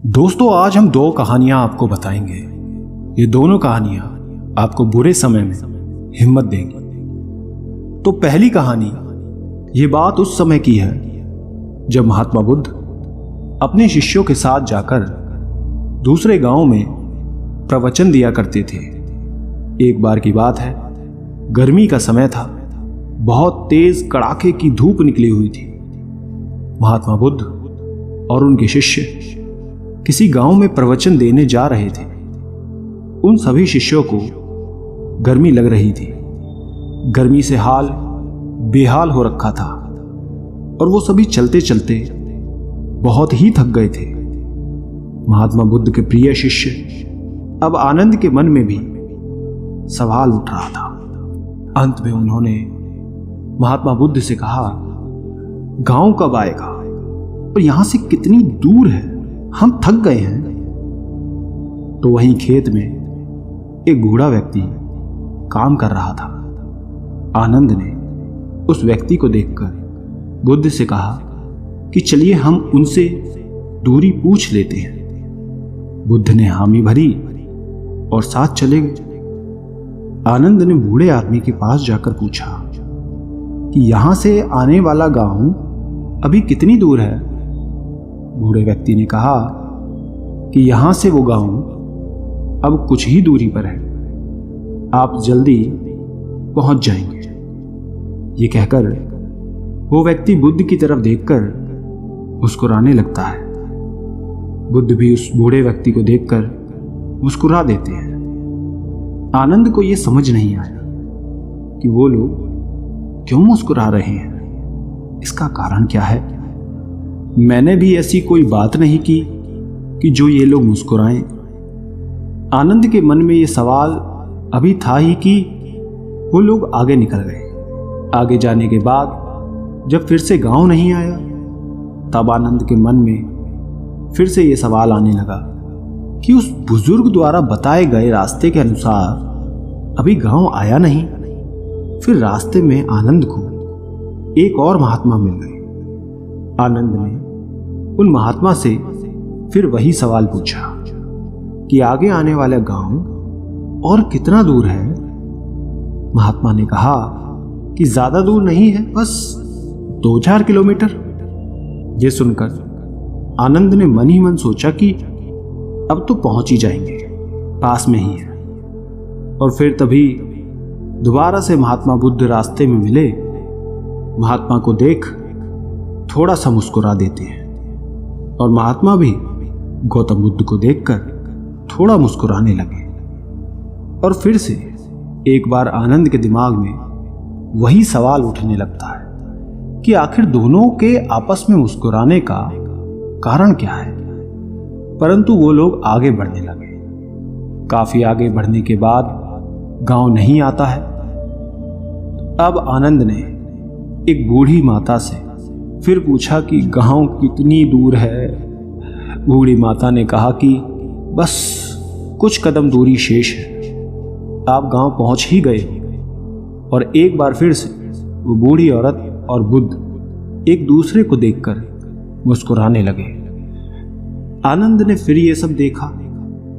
दोस्तों, आज हम दो कहानियां आपको बताएंगे। ये दोनों कहानियां आपको बुरे समय में हिम्मत देंगी। तो पहली कहानी, ये बात उस समय की है जब महात्मा बुद्ध अपने शिष्यों के साथ जाकर दूसरे गांव में प्रवचन दिया करते थे। एक बार की बात है, गर्मी का समय था, बहुत तेज कड़ाके की धूप निकली हुई थी। महात्मा बुद्ध और उनके शिष्य किसी गांव में प्रवचन देने जा रहे थे। उन सभी शिष्यों को गर्मी लग रही थी। गर्मी से हाल बेहाल हो रखा था और वो सभी चलते चलते बहुत ही थक गए थे। महात्मा बुद्ध के प्रिय शिष्य अब आनंद के मन में भी सवाल उठ रहा था। अंत में उन्होंने महात्मा बुद्ध से कहा, गांव कब आएगा और यहां से कितनी दूर है, हम थक गए हैं। तो वहीं खेत में एक बूढ़ा व्यक्ति काम कर रहा था। आनंद ने उस व्यक्ति को देखकर बुद्ध से कहा कि चलिए हम उनसे दूरी पूछ लेते हैं। बुद्ध ने हामी भरी और साथ चले गए। आनंद ने बूढ़े आदमी के पास जाकर पूछा कि यहां से आने वाला गांव अभी कितनी दूर है। बूढ़े व्यक्ति ने कहा कि यहां से वो गांव अब कुछ ही दूरी पर है, आप जल्दी पहुंच जाएंगे। ये कहकर वो व्यक्ति बुद्ध की तरफ देखकर मुस्कुराने लगता है। बुद्ध भी उस बूढ़े व्यक्ति को देखकर मुस्कुरा देते हैं। आनंद को यह समझ नहीं आया कि वो लोग क्यों मुस्कुरा रहे हैं, इसका कारण क्या है। मैंने भी ऐसी कोई बात नहीं की कि जो ये लोग मुस्कुराएं। आनंद के मन में ये सवाल अभी था ही कि वो लोग आगे निकल गए। आगे जाने के बाद जब फिर से गांव नहीं आया, तब आनंद के मन में फिर से ये सवाल आने लगा कि उस बुजुर्ग द्वारा बताए गए रास्ते के अनुसार अभी गांव आया नहीं। फिर रास्ते में आनंद को एक और महात्मा मिल गए। आनंद ने उन महात्मा से फिर वही सवाल पूछा कि आगे आने वाला गांव और कितना दूर है। महात्मा ने कहा कि ज्यादा दूर नहीं है, बस 2-4 किलोमीटर। ये सुनकर आनंद ने मन ही मन सोचा कि अब तो पहुंच ही जाएंगे, पास में ही है। और फिर तभी दोबारा से महात्मा बुद्ध रास्ते में मिले। महात्मा को देख थोड़ा सा मुस्कुरा देते हैं और महात्मा भी गौतम बुद्ध को देखकर थोड़ा मुस्कुराने लगे। और फिर से एक बार आनंद के दिमाग में वही सवाल उठने लगता है कि आखिर दोनों के आपस में मुस्कुराने का कारण क्या है। परंतु वो लोग आगे बढ़ने लगे। काफी आगे बढ़ने के बाद गांव नहीं आता है। अब आनंद ने एक बूढ़ी माता से फिर पूछा कि गांव कितनी दूर है। बूढ़ी माता ने कहा कि बस कुछ कदम दूरी शेष है, आप गांव पहुंच ही गए। और एक बार फिर से वो बूढ़ी औरत और बुद्ध एक दूसरे को देखकर मुस्कुराने लगे। आनंद ने फिर ये सब देखा,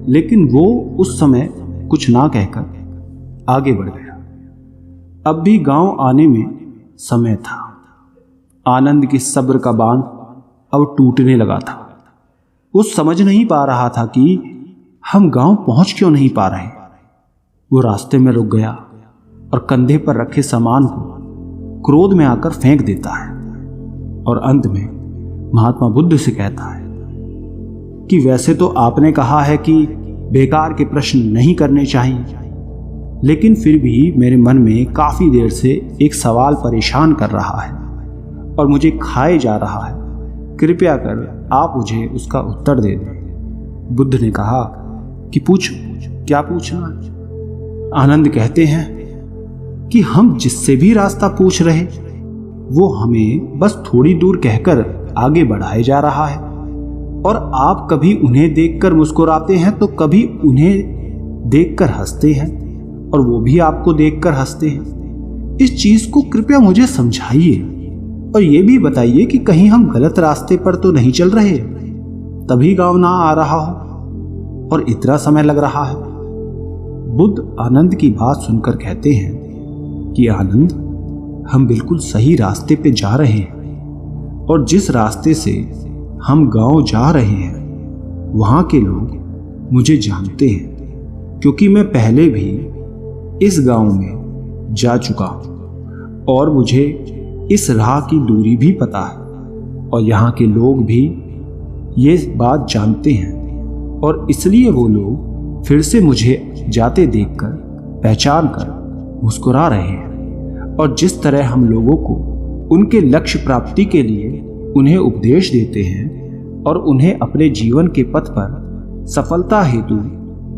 लेकिन वो उस समय कुछ ना कहकर आगे बढ़ गया। अब भी गांव आने में समय था। आनंद की सब्र का बांध अब टूटने लगा था। वो समझ नहीं पा रहा था कि हम गांव पहुंच क्यों नहीं पा रहे। वो रास्ते में रुक गया और कंधे पर रखे सामान को क्रोध में आकर फेंक देता है और अंत में महात्मा बुद्ध से कहता है कि वैसे तो आपने कहा है कि बेकार के प्रश्न नहीं करने चाहिए, लेकिन फिर भी मेरे मन में काफी देर से एक सवाल परेशान कर रहा है और मुझे खाए जा रहा है। कृपया कर आप मुझे उसका उत्तर दे दें। बुद्ध ने कहा कि पूछो, क्या पूछना है। आनंद कहते हैं कि हम जिससे भी रास्ता पूछ रहे वो हमें बस थोड़ी दूर कहकर आगे बढ़ाए जा रहा है और आप कभी उन्हें देखकर मुस्कुराते हैं तो कभी उन्हें देखकर हंसते हैं और वो भी आपको देखकर हंसते हैं। इस चीज को कृपया मुझे समझाइए और ये भी बताइए कि कहीं हम गलत रास्ते पर तो नहीं चल रहे। तभी गांव ना आ रहा हो और इतना समय लग रहा है। बुद्ध आनंद की बात सुनकर कहते हैं कि आनंद, हम बिल्कुल सही रास्ते पे जा रहे हैं और जिस रास्ते से हम गांव जा रहे हैं वहां के लोग मुझे जानते हैं, क्योंकि मैं पहले भी इस गांव में जा चुका हूं और मुझे इस राह की दूरी भी पता है और यहाँ के लोग भी ये बात जानते हैं और इसलिए वो लोग फिर से मुझे जाते देखकर पहचान कर मुस्कुरा रहे हैं। और जिस तरह हम लोगों को उनके लक्ष्य प्राप्ति के लिए उन्हें उपदेश देते हैं और उन्हें अपने जीवन के पथ पर सफलता हेतु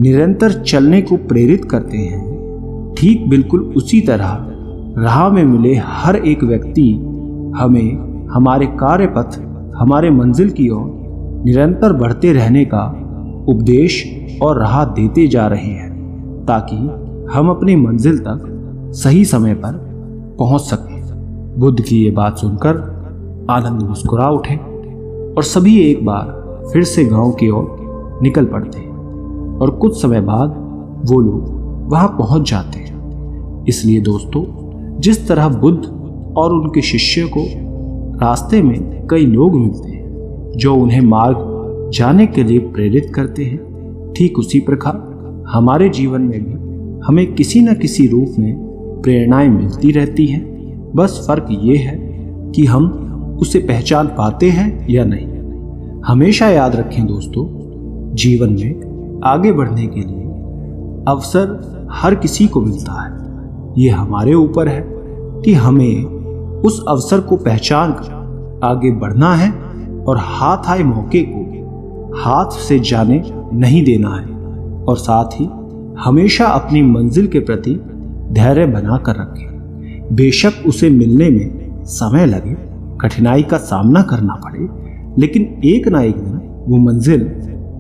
निरंतर चलने को प्रेरित करते हैं, ठीक बिल्कुल उसी तरह राह में मिले हर एक व्यक्ति हमें हमारे कार्य पथ, हमारे मंजिल की ओर निरंतर बढ़ते रहने का उपदेश और राह देते जा रहे हैं ताकि हम अपनी मंजिल तक सही समय पर पहुंच सकें। बुद्ध की ये बात सुनकर आनंद मुस्कुरा उठे और सभी एक बार फिर से गांव की ओर निकल पड़ते हैं और कुछ समय बाद वो लोग वहां पहुंच जाते हैं। इसलिए दोस्तों, जिस तरह बुद्ध और उनके शिष्य को रास्ते में कई लोग मिलते हैं जो उन्हें मार्ग जाने के लिए प्रेरित करते हैं, ठीक उसी प्रकार हमारे जीवन में भी हमें किसी न किसी रूप में प्रेरणाएं मिलती रहती हैं। बस फर्क ये है कि हम उसे पहचान पाते हैं या नहीं। हमेशा याद रखें दोस्तों, जीवन में आगे बढ़ने के लिए अवसर हर किसी को मिलता है। ये हमारे ऊपर है कि हमें उस अवसर को पहचान कर आगे बढ़ना है और हाथ आए मौके को हाथ से जाने नहीं देना है और साथ ही हमेशा अपनी मंजिल के प्रति धैर्य बनाकर रखें। बेशक उसे मिलने में समय लगे, कठिनाई का सामना करना पड़े, लेकिन एक ना एक दिन वो मंजिल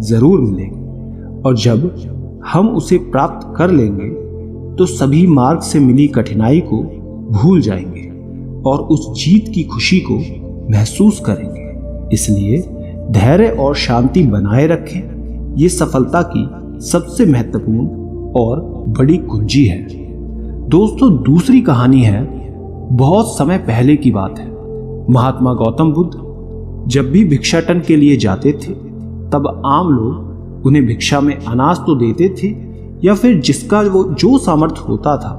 जरूर मिलेगी और जब हम उसे प्राप्त कर लेंगे तो सभी मार्ग से मिली कठिनाई को भूल जाएंगे और उस जीत की खुशी को महसूस करेंगे। इसलिए धैर्य और शांति बनाए रखें। ये सफलता की सबसे महत्वपूर्ण और बड़ी कुंजी है। दोस्तों, दूसरी कहानी है, बहुत समय पहले की बात है। महात्मा गौतम बुद्ध जब भी भिक्षाटन के लिए जाते थे तब आम लोग उन्हें भिक्षा में अनाज तो देते थे या फिर जिसका वो जो सामर्थ्य होता था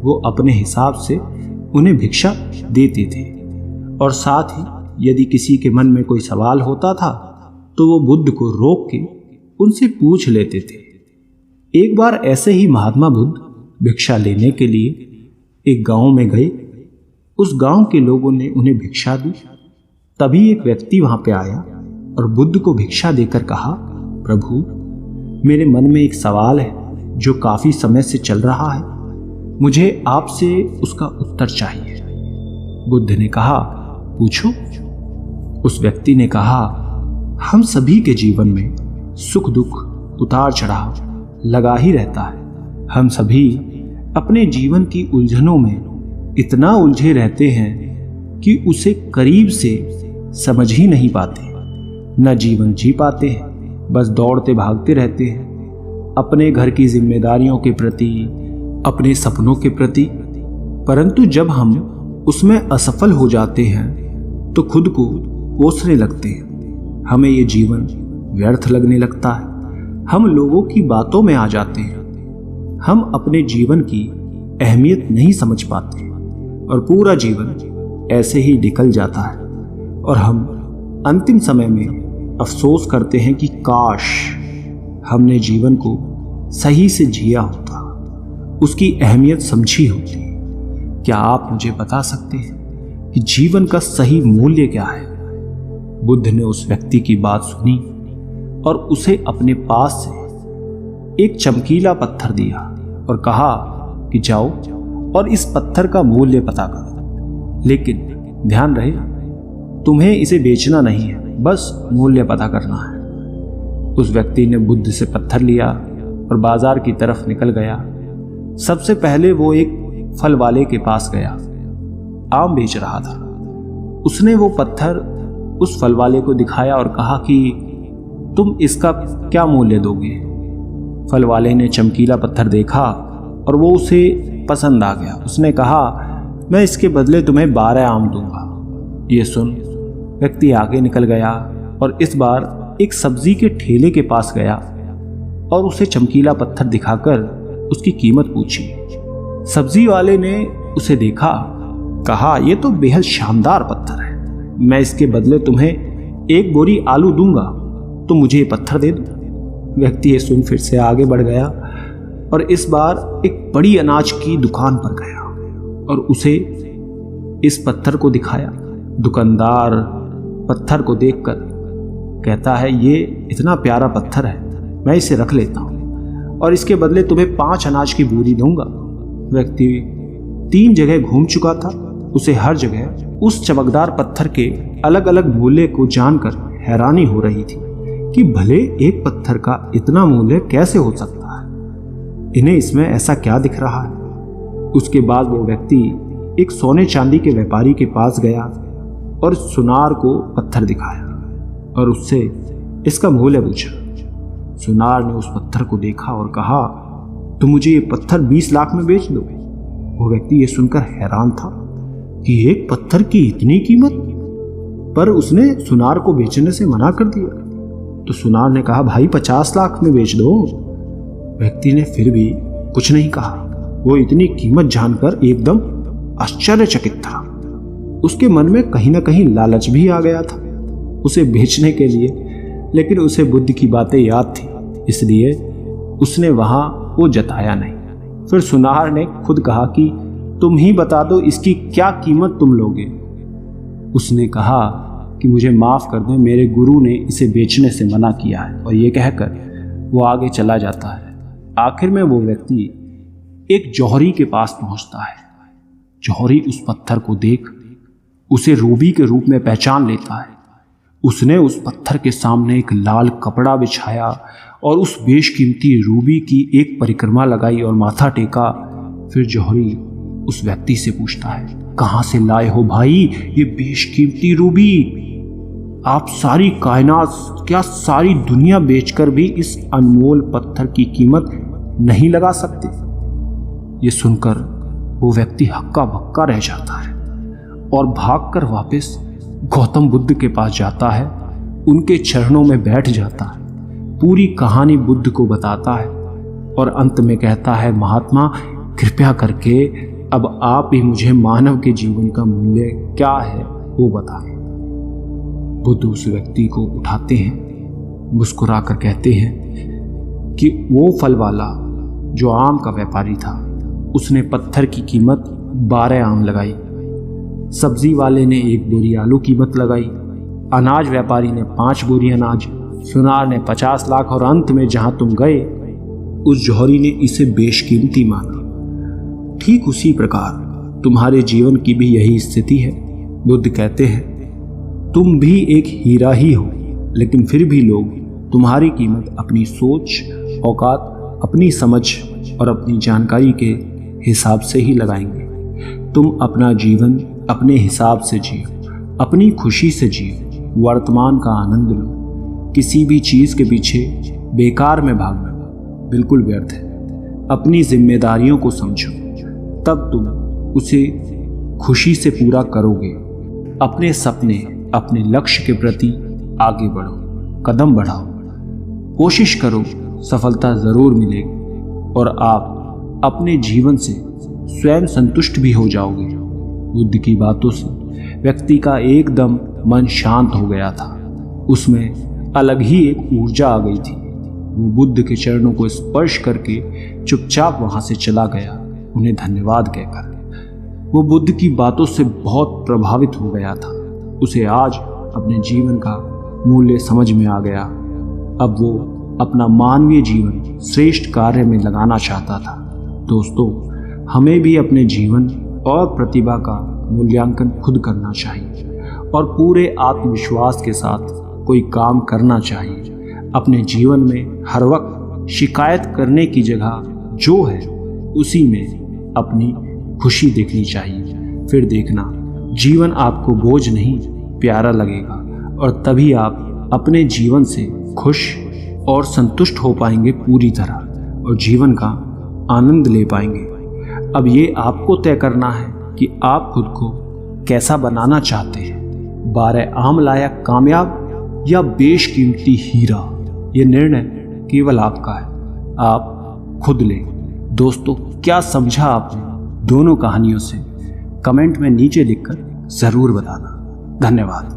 वो अपने हिसाब से उन्हें भिक्षा देते थे। और साथ ही यदि किसी के मन में कोई सवाल होता था तो वो बुद्ध को रोक के उनसे पूछ लेते थे। एक बार ऐसे ही महात्मा बुद्ध भिक्षा लेने के लिए एक गांव में गए। उस गांव के लोगों ने उन्हें भिक्षा दी। तभी एक व्यक्ति वहां पे आया और बुद्ध को भिक्षा देकर कहा, प्रभु, मेरे मन में एक सवाल है जो काफी समय से चल रहा है, मुझे आपसे उसका उत्तर चाहिए। बुद्ध ने कहा, पूछो। उस व्यक्ति ने कहा, हम सभी के जीवन में सुख दुख उतार चढ़ाव लगा ही रहता है। हम सभी अपने जीवन की उलझनों में इतना उलझे रहते हैं कि उसे करीब से समझ ही नहीं पाते, न जीवन जी पाते हैं, बस दौड़ते भागते रहते हैं अपने घर की जिम्मेदारियों के प्रति, अपने सपनों के प्रति। परंतु जब हम उसमें असफल हो जाते हैं तो खुद को कोसने लगते हैं। हमें ये जीवन व्यर्थ लगने लगता है। हम लोगों की बातों में आ जाते हैं। हम अपने जीवन की अहमियत नहीं समझ पाते और पूरा जीवन ऐसे ही निकल जाता है और हम अंतिम समय में अफसोस करते हैं कि काश हमने जीवन को सही से जिया होता, उसकी अहमियत समझी होती। क्या आप मुझे बता सकते हैं कि जीवन का सही मूल्य क्या है? बुद्ध ने उस व्यक्ति की बात सुनी और उसे अपने पास से एक चमकीला पत्थर दिया और कहा कि जाओ और इस पत्थर का मूल्य पता करो, लेकिन ध्यान रहे तुम्हें इसे बेचना नहीं है, बस मूल्य पता करना है। उस व्यक्ति ने बुद्ध से पत्थर लिया और बाजार की तरफ निकल गया। सबसे पहले वो एक फल वाले के पास गया, आम बेच रहा था। उसने वो पत्थर उस फल वाले को दिखाया और कहा कि तुम इसका क्या मूल्य दोगे? फल वाले ने चमकीला पत्थर देखा और वो उसे पसंद आ गया। उसने कहा, मैं इसके बदले तुम्हें 12 आम दूंगा। ये सुन व्यक्ति आगे निकल गया और इस बार एक सब्जी के ठेले के पास गया और उसे चमकीला पत्थर दिखाकर उसकी कीमत पूछी। सब्जी वाले ने उसे देखा, कहा, यह तो बेहद शानदार पत्थर है, मैं इसके बदले तुम्हें 1 बोरी आलू दूंगा, तो मुझे ये पत्थर दे दो। व्यक्ति ये सुन फिर से आगे बढ़ गया और इस बार एक बड़ी अनाज की दुकान पर गया और उसे इस पत्थर को दिखाया। दुकानदार पत्थर को देखकर कहता है, ये इतना प्यारा पत्थर है, मैं इसे रख लेता हूं और इसके बदले तुम्हें 5 अनाज की बोरी दूंगा। व्यक्ति 3 जगह घूम चुका था। उसे हर जगह उस चमकदार पत्थर के अलग अलग मूल्य को जानकर हैरानी हो रही थी कि भले एक पत्थर का इतना मूल्य कैसे हो सकता है, इन्हें इसमें ऐसा क्या दिख रहा है। उसके बाद वो व्यक्ति एक सोने चांदी के व्यापारी के पास गया और सुनार को पत्थर दिखाया और उससे इसका मूल्य पूछा। सुनार ने उस पत्थर को देखा और कहा, तुम मुझे ये पत्थर 20 लाख में बेच दो। वो व्यक्ति ये सुनकर हैरान था कि एक पत्थर की इतनी कीमत, पर उसने सुनार को बेचने से मना कर दिया। तो सुनार ने कहा, भाई 50 लाख में बेच दो। व्यक्ति ने फिर भी कुछ नहीं कहा। वो इतनी कीमत जानकर एकदम आश्चर्यचकित था। उसके मन में कहीं ना कहीं लालच भी आ गया था उसे बेचने के लिए, लेकिन उसे बुद्ध की बातें याद थी, इसलिए उसने वहां वो जताया नहीं। फिर सुनार ने खुद कहा कि तुम ही बता दो इसकी क्या कीमत तुम लोगे। उसने कहा कि मुझे माफ कर दें, मेरे गुरु ने इसे बेचने से मना किया है। और ये कहकर वो आगे चला जाता है। आखिर में वो व्यक्ति एक जौहरी के पास पहुंचता है। जौहरी उस पत्थर को देख उसे रूबी के रूप में पहचान लेता है। उसने उस पत्थर के सामने एक लाल कपड़ा बिछाया और उस बेशकीमती रूबी की एक परिक्रमा लगाई और माथा टेका। फिर जौहरी उस व्यक्ति से पूछता है, कहां से लाए हो भाई ये बेशकीमती रूबी? आप सारी कायनात, क्या सारी दुनिया बेचकर भी इस अनमोल पत्थर की कीमत नहीं लगा सकते? ये सुनकर वो व्यक्ति हक्का बक्का रह जाता है और भागकर वापस गौतम बुद्ध के पास जाता है, उनके चरणों में बैठ जाता है, पूरी कहानी बुद्ध को बताता है और अंत में कहता है, महात्मा कृपया करके अब आप ही मुझे मानव के जीवन का मूल्य क्या है वो बताएं। बुद्ध उस व्यक्ति को उठाते हैं, मुस्कुराकर कहते हैं कि वो फल वाला जो आम का व्यापारी था, उसने पत्थर की कीमत 12 आम लगाई, सब्जी वाले ने 1 बोरी आलू कीमत लगाई, अनाज व्यापारी ने 5 बोरी अनाज, सुनार ने 50 लाख और अंत में जहां तुम गए उस जौहरी ने इसे बेशकीमती माना। ठीक उसी प्रकार तुम्हारे जीवन की भी यही स्थिति है। बुद्ध कहते हैं, तुम भी एक हीरा ही हो, लेकिन फिर भी लोग तुम्हारी कीमत अपनी सोच, औकात, अपनी समझ और अपनी जानकारी के हिसाब से ही लगाएंगे। तुम अपना जीवन अपने हिसाब से जियो, अपनी खुशी से जियो, वर्तमान का आनंद लो। किसी भी चीज के पीछे बेकार में भागना बिल्कुल व्यर्थ है। अपनी जिम्मेदारियों को समझो, तब तुम उसे खुशी से पूरा करोगे। अपने सपने, अपने लक्ष्य के प्रति आगे बढ़ो, कदम बढ़ाओ, कोशिश करो, सफलता जरूर मिलेगी और आप अपने जीवन से स्वयं संतुष्ट भी हो जाओगे। बुद्ध की बातों से व्यक्ति का एकदम मन शांत हो गया था। उसमें अलग ही एक ऊर्जा आ गई थी। वो बुद्ध के चरणों को स्पर्श करके चुपचाप वहां से चला गया, उन्हें धन्यवाद कहकर। वो बुद्ध की बातों से बहुत प्रभावित हो गया था। उसे आज अपने जीवन का मूल्य समझ में आ गया। अब वो अपना मानवीय जीवन श्रेष्ठ कार्य में लगाना चाहता था। दोस्तों, हमें भी अपने जीवन और प्रतिभा का मूल्यांकन खुद करना चाहिए और पूरे आत्मविश्वास के साथ कोई काम करना चाहिए। अपने जीवन में हर वक्त शिकायत करने की जगह जो है उसी में अपनी खुशी देखनी चाहिए। फिर देखना जीवन आपको बोझ नहीं प्यारा लगेगा और तभी आप अपने जीवन से खुश और संतुष्ट हो पाएंगे पूरी तरह और जीवन का आनंद ले पाएंगे। अब ये आपको तय करना है कि आप खुद को कैसा बनाना चाहते हैं, 12 आम लायक कामयाब या बेशकीमती हीरा। ये निर्णय केवल आपका है, आप खुद लें। दोस्तों, क्या समझा आपने दोनों कहानियों से? कमेंट में नीचे लिखकर जरूर बताना। धन्यवाद।